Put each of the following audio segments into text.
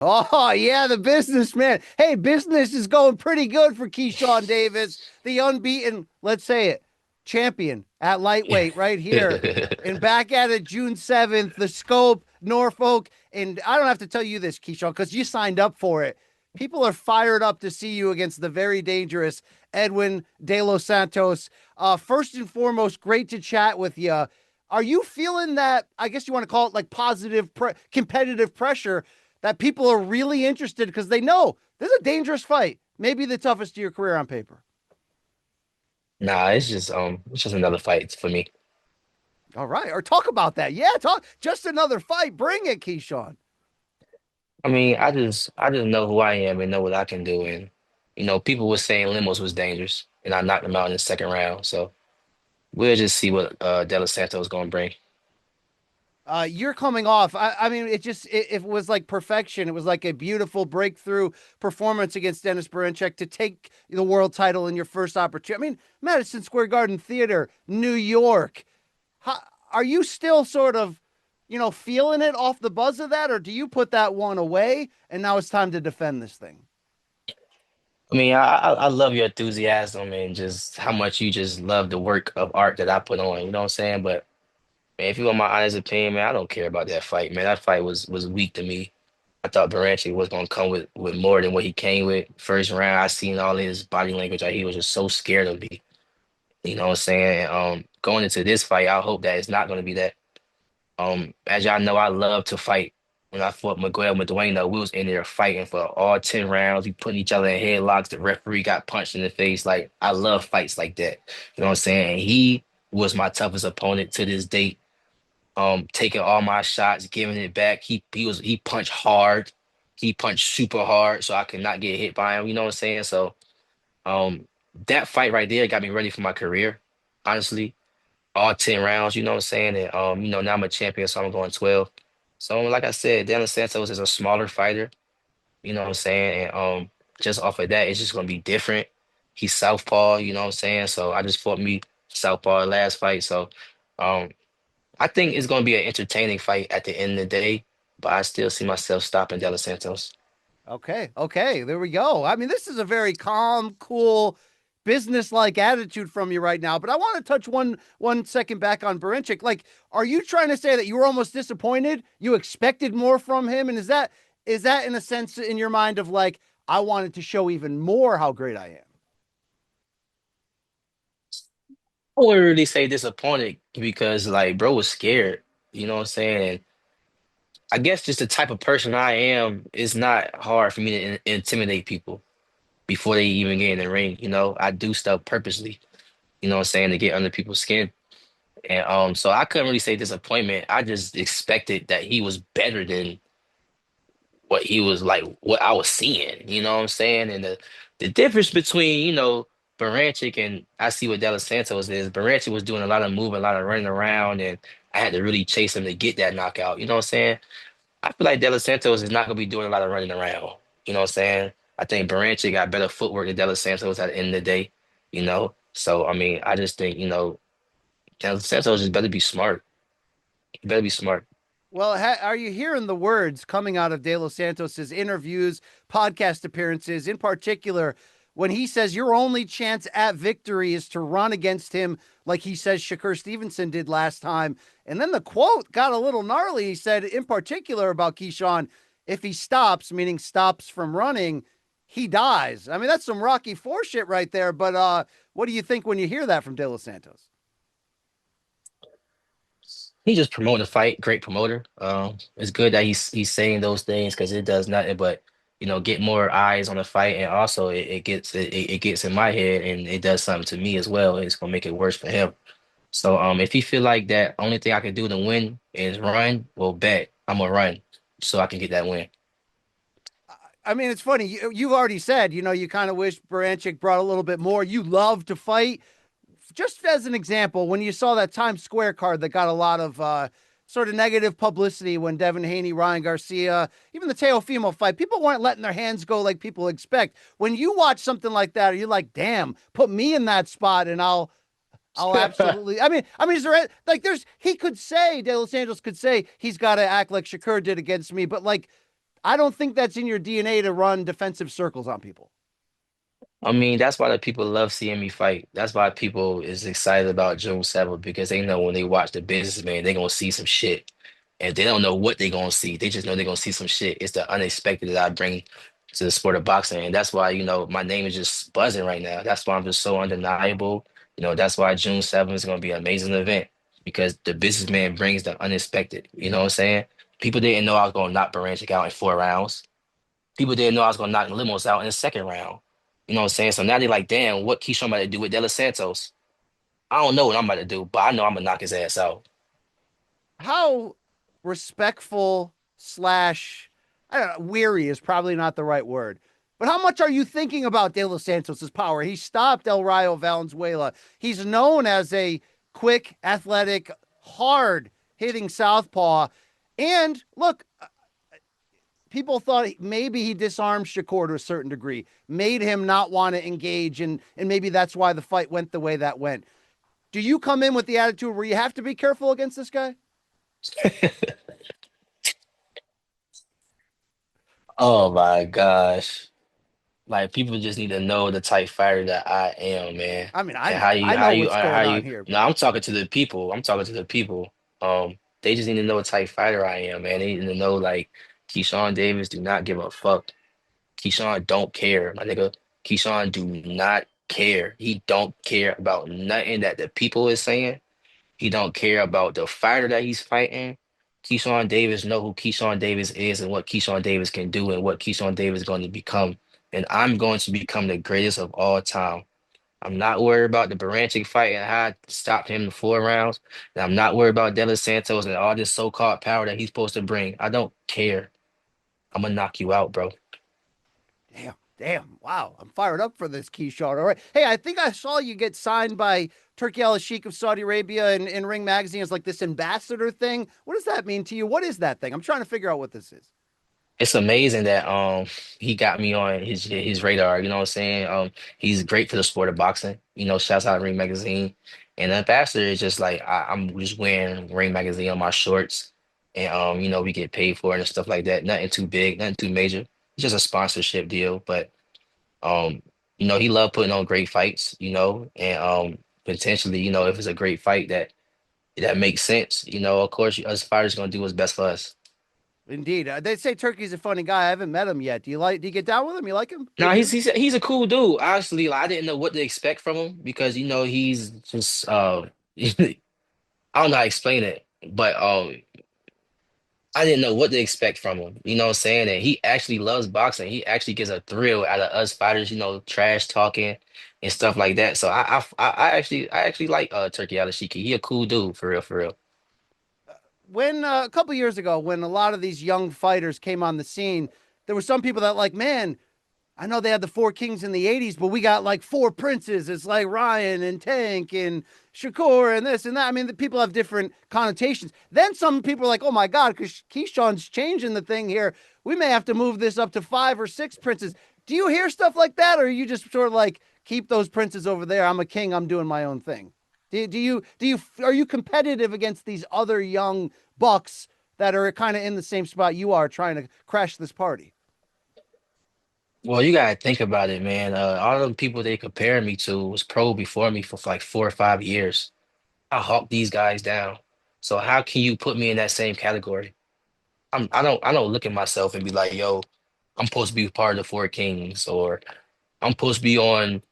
Oh, yeah, the businessman. Hey, business is going pretty good for Keyshawn Davis, the unbeaten, let's say it, champion at lightweight right here. And back at it June 7th, the scope, Norfolk. And I don't have to tell you this, Keyshawn, because you signed up for it. People are fired up to see you against the very dangerous Edwin De Los Santos. First and foremost, great to chat with you. Are you feeling that? I guess you want to call it like positive competitive pressure that people are really interested because they know this is a dangerous fight, maybe the toughest of your career on paper. Nah, it's just another fight for me. All right, or talk about that. Yeah, talk just another fight. Bring it, Keyshawn. I mean, I just know who I am and know what I can do. And people were saying Limos was dangerous, and I knocked him out in the second round. So we'll just see what De Los Santos is gonna bring. You're coming off. I mean, it was like perfection. It was like a beautiful breakthrough performance against Dennis Berinchek to take the world title in your first opportunity. I mean, Madison Square Garden Theater, New York. How, are you still sort of, feeling it off the buzz of that, or do you put that one away and now it's time to defend this thing? I mean, I love your enthusiasm and just how much you just love the work of art that I put on. You know what I'm saying? But man, if you want my honest opinion, man, I don't care about that fight, man. That fight was weak to me. I thought Beranchy was gonna come with more than what he came with. First round, I seen all his body language. Like he was just so scared of me. You know what I'm saying? Going into this fight, I hope that it's not gonna be that. As y'all know, I love to fight. When I fought Miguel Madueno, we was in there fighting for all 10 rounds. We putting each other in headlocks. The referee got punched in the face. Like, I love fights like that. You know what I'm saying? And he was my toughest opponent to this date. Taking all my shots, giving it back. He punched hard. He punched super hard, so I could not get hit by him. You know what I'm saying? So um that fight right there got me ready for my career, honestly. All 10 rounds, you know what I'm saying? And now I'm a champion, so I'm going 12. So like I said, Daniel Santos is a smaller fighter, you know what I'm saying? And just off of that, it's just gonna be different. He's southpaw, you know what I'm saying? So I just fought me southpaw last fight. So um I think it's gonna be an entertaining fight at the end of the day, but I still see myself stopping De Los Santos. Okay, okay, there we go. I mean, this is a very calm, cool, business-like attitude from you right now. But I want to touch one second back on Berinchik. Like, are you trying to say that you were almost disappointed? You expected more from him, and is that in a sense in your mind of like I wanted to show even more how great I am? I wouldn't really say disappointed because like bro was scared, you know what I'm saying? And I guess just the type of person I am, it's not hard for me to intimidate people before they even get in the ring. I do stuff purposely, you know what I'm saying, to get under people's skin. And so I couldn't really say disappointment. I just expected that he was better than what he was like, what I was seeing, you know what I'm saying? And the difference between, Barancic and I see what De Los Santos is, Barancic was doing a lot of moving, a lot of running around, and I had to really chase him to get that knockout. You know what I'm saying? I feel like De Los Santos is not gonna be doing a lot of running around. You know what I'm saying? I think Baranchi got better footwork than De Los Santos at the end of the day. So I mean, I just think De Los Santos just better be smart. He better be smart. Well, are you hearing the words coming out of De Los Santos's interviews, podcast appearances, in particular, when he says your only chance at victory is to run against him, like he says Shakur Stevenson did last time? And then the quote got a little gnarly. He said, in particular, about Keyshawn, if he stops, meaning stops from running, he dies. I mean, that's some Rocky Four shit right there. But what do you think when you hear that from De Los Santos? He just promoting the fight, great promoter. It's good that he's saying those things because it does nothing but get more eyes on the fight, and also it gets in my head and it does something to me as well. It's gonna make it worse for him. So if he feel like that only thing I can do to win is run, well, bet I'm gonna run so I can get that win. I mean, it's funny. You already said, you kind of wish Baranchik brought a little bit more. You love to fight. Just as an example, when you saw that Times Square card that got a lot of sort of negative publicity when Devin Haney, Ryan Garcia, even the Teofimo fight, people weren't letting their hands go like people expect. When you watch something like that, you're like, damn, put me in that spot and I'll absolutely. I mean, is there like he could say De Los Angeles could say he's got to act like Shakur did against me, but like I don't think that's in your DNA to run defensive circles on people. I mean, that's why the people love seeing me fight. That's why people is excited about June 7th because they know when they watch the businessman, they're gonna see some shit. And they don't know what they're gonna see. They just know they're gonna see some shit. It's the unexpected that I bring to the sport of boxing. And that's why, my name is just buzzing right now. That's why I'm just so undeniable. That's why June 7th is gonna be an amazing event because the businessman brings the unexpected. You know what I'm saying? People didn't know I was gonna knock Baranchik out in 4 rounds. People didn't know I was gonna knock Limos out in the second round. You know what I'm saying? So now they're like, damn, what Keyshawn about to do with De Los Santos? I don't know what I'm about to do, but I know I'm gonna knock his ass out. How respectful slash I don't know, weary is probably not the right word. But how much are you thinking about De Los Santos's power? He stopped El Rayo Valenzuela. He's known as a quick, athletic, hard hitting southpaw. And look, people thought maybe he disarmed Shakur to a certain degree, made him not want to engage, and maybe that's why the fight went the way that went. Do you come in with the attitude where you have to be careful against this guy? Oh my gosh. Like people just need to know the type fighter that I am, man. I mean, I And know, I know what's how going on you here, no, but I'm talking to the people. I'm talking to the people. They just need to know what type fighter I am, man. They need to know like Keyshawn Davis do not give a fuck. Keyshawn don't care, my nigga. Keyshawn do not care. He don't care about nothing that the people is saying. He don't care about the fighter that he's fighting. Keyshawn Davis know who Keyshawn Davis is and what Keyshawn Davis can do and what Keyshawn Davis is going to become. And I'm going to become the greatest of all time. I'm not worried about the Baranchik fight and how I stopped him in 4 rounds. And I'm not worried about De Los Santos and all this so-called power that he's supposed to bring. I don't care. I'm gonna knock you out, bro. damn, wow, I'm fired up for this, Keyshawn. All right, hey, I think I saw you get signed by Turkey Al Sheikh of Saudi Arabia in Ring Magazine as like this ambassador thing. What does that mean to you? What is that thing? I'm trying to figure out what this is. It's amazing that he got me on his radar, you know what I'm saying? He's great for the sport of boxing. Shouts out Ring Magazine. And Ambassador is just like I'm just wearing Ring Magazine on my shorts and we get paid for it and stuff like that. Nothing too big, nothing too major. It's just a sponsorship deal. But um, he loved putting on great fights, and potentially, if it's a great fight that makes sense, of course us fighters gonna do what's best for us. Indeed, they say Turkey's a funny guy. I haven't met him yet. Do you like? Do you get down with him? You like him? No, Good dude. he's a cool dude. Honestly, like I didn't know what to expect from him because he's just I don't know how to explain it, but I didn't know what to expect from him. You know what I'm saying? And he actually loves boxing. He actually gets a thrill out of us fighters, trash talking and stuff like that. So I actually like Turkey Alashiki. He a cool dude for real, for real. When a couple years ago, when a lot of these young fighters came on the scene, there were some people that like, man, I know they had the four kings in the 80s, but we got like four princes. It's like Ryan and Tank and Shakur and this and that. I mean, the people have different connotations. Then some people are like, oh my God, because Keyshawn's changing the thing here. We may have to move this up to five or six princes. Do you hear stuff like that? Or are you just sort of like, keep those princes over there? I'm a king. I'm doing my own thing. Are you competitive against these other young bucks that are kind of in the same spot you are trying to crash this party? Well, you gotta think about it, man. All the people they compare me to was pro before me for like 4 or 5 years. I hawk these guys down. So how can you put me in that same category? I don't look at myself and be like, yo, I'm supposed to be part of the Four Kings or I'm supposed to be on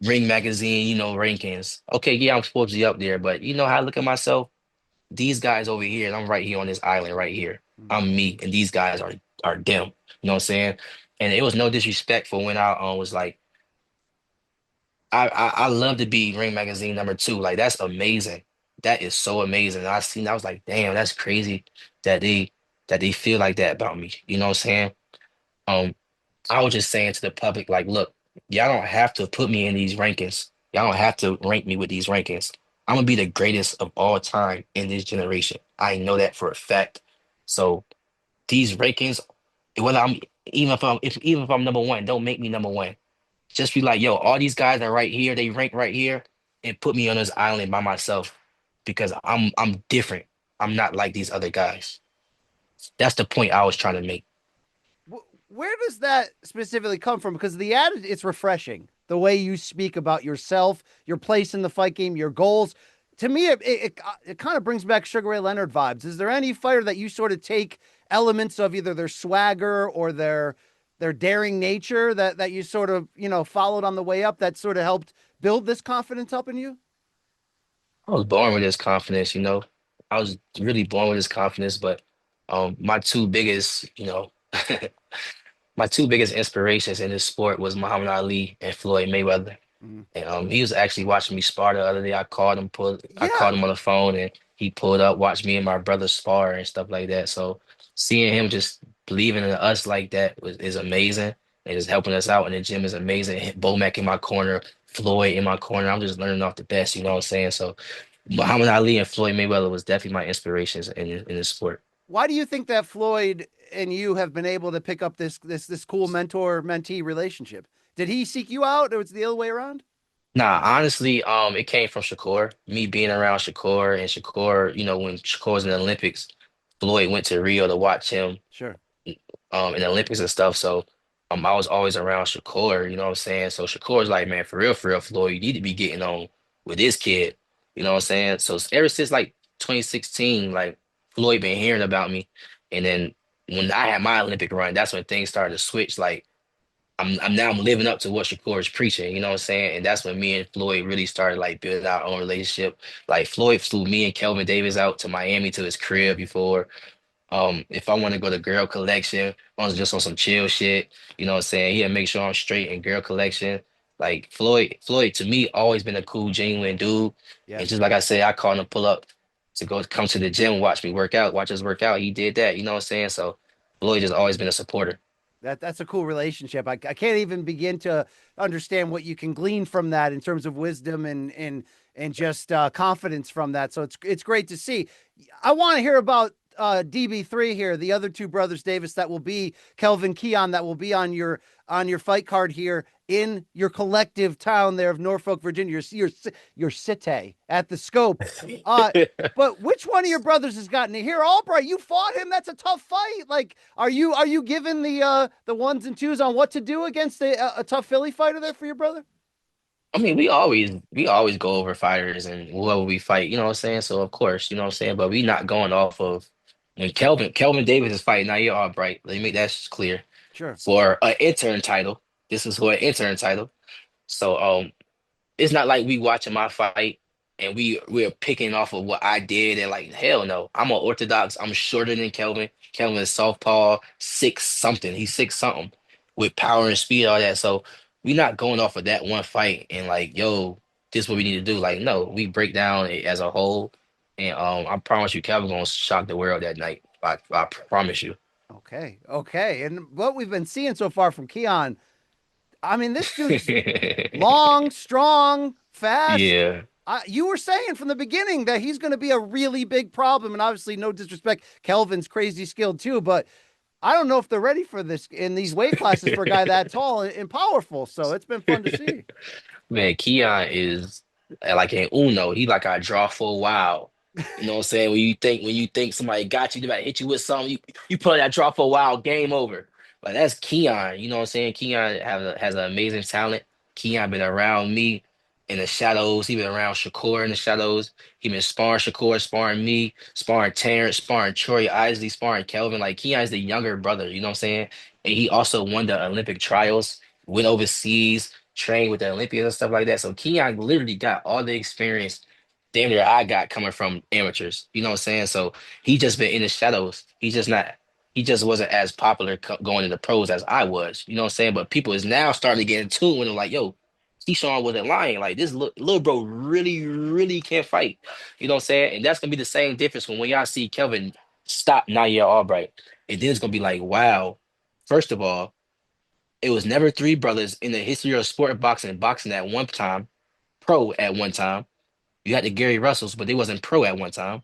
Ring Magazine, rankings. Okay, yeah, I'm supposed to be up there, but you know how I look at myself? These guys over here, and I'm right here on this island right here. I'm me, and these guys are them. You know what I'm saying? And it was no disrespect for when I was like, I love to be Ring Magazine #2. Like that's amazing. That is so amazing. I was like, damn, that's crazy that they feel like that about me. You know what I'm saying? Um, I was just saying to the public, like, look, y'all don't have to put me in these rankings. Y'all don't have to rank me with these rankings. I'm gonna be the greatest of all time in this generation. I know that for a fact. So these rankings, whether I'm even if I'm number one, don't make me number one. Just be like, yo, all these guys are right here, they rank right here, and put me on this island by myself because I'm different. I'm not like these other guys. That's the point I was trying to make. Where does that specifically come from? Because the ad, it's refreshing. The way you speak about yourself, your place in the fight game, your goals. To me, it kind of brings back Sugar Ray Leonard vibes. Is there any fighter that you sort of take elements of either their swagger or their daring nature that you sort of followed on the way up that sort of helped build this confidence up in you? I was born with this confidence, you know. I was really born with this confidence, but my two biggest, my two biggest inspirations in this sport was Muhammad Ali and Floyd Mayweather. Mm. And he was actually watching me spar the other day. I Yeah. called him on the phone and he pulled up, watched me and my brother spar and stuff like that. So seeing him just believing in us like that is amazing. And just helping us out in the gym is amazing. Mac in my corner, Floyd in my corner. I'm just learning off the best, you know what I'm saying? So Muhammad Ali and Floyd Mayweather was definitely my inspirations in this sport. Why do you think that Floyd and you have been able to pick up this cool mentor mentee relationship? Did he seek you out, or was it the other way around? Nah, honestly, it came from Shakur. Me being around Shakur and Shakur, you know, when Shakur was in the Olympics, Floyd went to Rio to watch him Sure. in the Olympics and stuff. So I was always around Shakur, you know what I'm saying? So Shakur's like, man, for real, Floyd, you need to be getting on with this kid. You know what I'm saying? So ever since like 2016, like Floyd been hearing about me. And then when I had my Olympic run, that's when things started to switch. Like I'm living up to what Shakur is preaching, you know what I'm saying? And that's when me and Floyd really started like building our own relationship. Like Floyd flew me and Kelvin Davis out to Miami to his crib before. If I want to go to girl collection, I was just on some chill shit, you know what I'm saying? He'll make sure I'm straight in girl collection. Like Floyd to me always been a cool, genuine dude. And Yes. just like I said, I called him pull up to go come to the gym, watch me work out, watch us work out. He did that, you know what I'm saying? So Floyd has always been a supporter. That's a cool relationship. I can't even begin to understand what you can glean from that in terms of wisdom and just confidence from that. So it's great to see. I want to hear about DB3 here, the other two brothers Davis that will be Kelvin Keon that will be on your fight card here in your collective town there of Norfolk, Virginia. Your city at the Scope. Uh, but which one of your brothers has gotten it here? Albright, you fought him. That's a tough fight. Like, are you given the ones and twos on what to do against a tough Philly fighter there for your brother? I mean, we always go over fighters and whoever we fight, you know what I'm saying? So of course, you know what I'm saying, but we not going off of when Kelvin Davis is fighting Nair Albright. Let me make that clear. Sure. For an intern title. This is for an intern title. So it's not like we watching my fight and we're picking off of what I did and like hell no. I'm an orthodox. I'm shorter than Kelvin. Kelvin is southpaw, 6 something. He's 6 something with power and speed, all that. So we not going off of that one fight and like, yo, this is what we need to do. Like, no, we break down it as a whole. And I promise you, Kelvin gonna shock the world that night. I promise you. Okay. Okay. And what we've been seeing so far from Keon, I mean, this dude's long, strong, fast. Yeah. You were saying from the beginning that he's going to be a really big problem, and obviously, no disrespect, Kelvin's crazy skilled too, but I don't know if they're ready for this in these weight classes for a guy that tall and powerful. So it's been fun to see. Man, Keon is like an Uno. He like I draw for a while. You know what I'm saying? When you think somebody got you, they about to hit you with something, you put on that draw for a while, game over. Like that's Keon. You know what I'm saying? Keon has an amazing talent. Keon been around me in the shadows. He been around Shakur in the shadows. He been sparring Shakur, sparring me, sparring Terrence, sparring Troy Isley, sparring Kelvin. Like Keon's the younger brother. You know what I'm saying? And he also won the Olympic trials, went overseas, trained with the Olympians and stuff like that. So Keon literally got all the experience damn near I got coming from amateurs. You know what I'm saying? So he just been in the shadows. He just wasn't as popular going into pros as I was. You know what I'm saying? But people is now starting to get in tune with him like, yo, Keyshawn wasn't lying. Like this little bro really, really can't fight. You know what I'm saying? And that's gonna be the same difference when y'all see Kelvin stop Nair Albright. And then it's gonna be like, wow, first of all, it was never three brothers in the history of sport boxing at one time, pro at one time. You had the Gary Russells, but they wasn't pro at one time.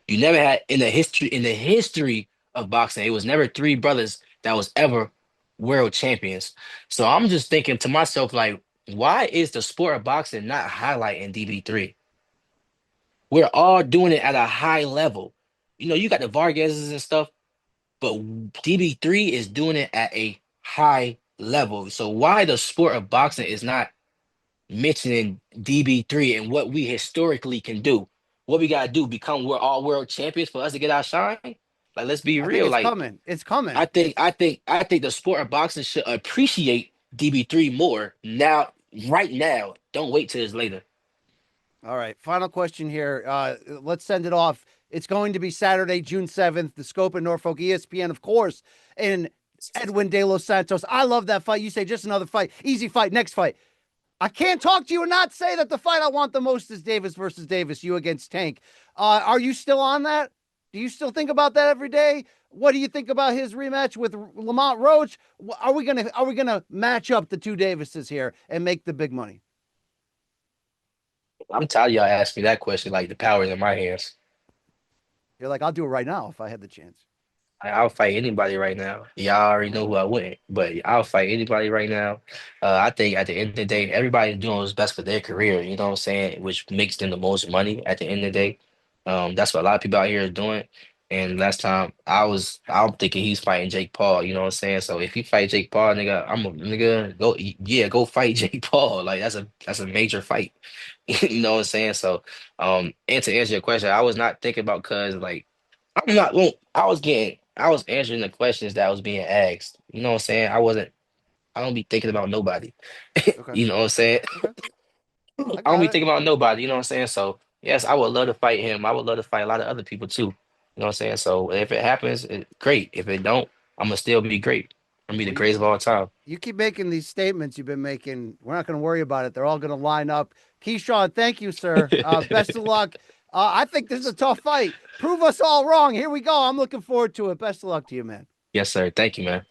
You never had in the history of boxing, it was never three brothers that was ever world champions. So I'm just thinking to myself, like, why is the sport of boxing not highlighting DB3? We're all doing it at a high level. You know, you got the Vargases and stuff. but DB3 is doing it at a high level. So why the sport of boxing is not mentioning DB3 and what we historically can do? What we gotta do? Become we're all world champions for us to get our shine? Like, let's be I think real. it's Like, coming. It's coming. I think the sport of boxing should appreciate DB3 more now, right now. Don't wait till it's later. All right. Final question here. Let's send it off. It's going to be Saturday, June 7th, the Scope in Norfolk, ESPN, of course. And Edwin De Los Santos. I love that fight. You say just another fight. Easy fight. Next fight. I can't talk to you and not say that the fight I want the most is Davis versus Davis, you against Tank. Are you still on that? Do you still think about that every day? What do you think about his rematch with Lamont Roach? Are we gonna match up the two Davises here and make the big money? I'm tired of y'all asking me that question. Like, the power is in my hands. You're like, I'll do it right now if I had the chance. I'll fight anybody right now. Y'all already know who I went, but I'll fight anybody right now. I think at the end of the day, everybody's doing what's best for their career. You know what I'm saying? Which makes them the most money at the end of the day. That's what a lot of people out here are doing. And last time I'm thinking he's fighting Jake Paul. You know what I'm saying? So if he fight Jake Paul, nigga, I'm a nigga. Go, yeah, go fight Jake Paul. Like, that's a major fight. You know what I'm saying? So, and to answer your question, I was not thinking about, cause like. I'm not. Well, I was answering the questions that was being asked. You know what I'm saying? I wasn't. I don't be thinking about nobody. Okay. You know what I'm saying? Okay. I I don't got be it. thinking about nobody. You know what I'm saying? So yes, I would love to fight him. I would love to fight a lot of other people too. You know what I'm saying? So if it happens, great. If it don't, I'm gonna still be great. I'm gonna be the Well, greatest of all time. you keep making these statements you've been making. We're not going to worry about it. They're all going to line up. Keyshawn, thank you, sir. Best of luck. I think this is a tough fight. Prove us all wrong. Here we go. I'm looking forward to it. Best of luck to you, man. Yes, sir. Thank you, man.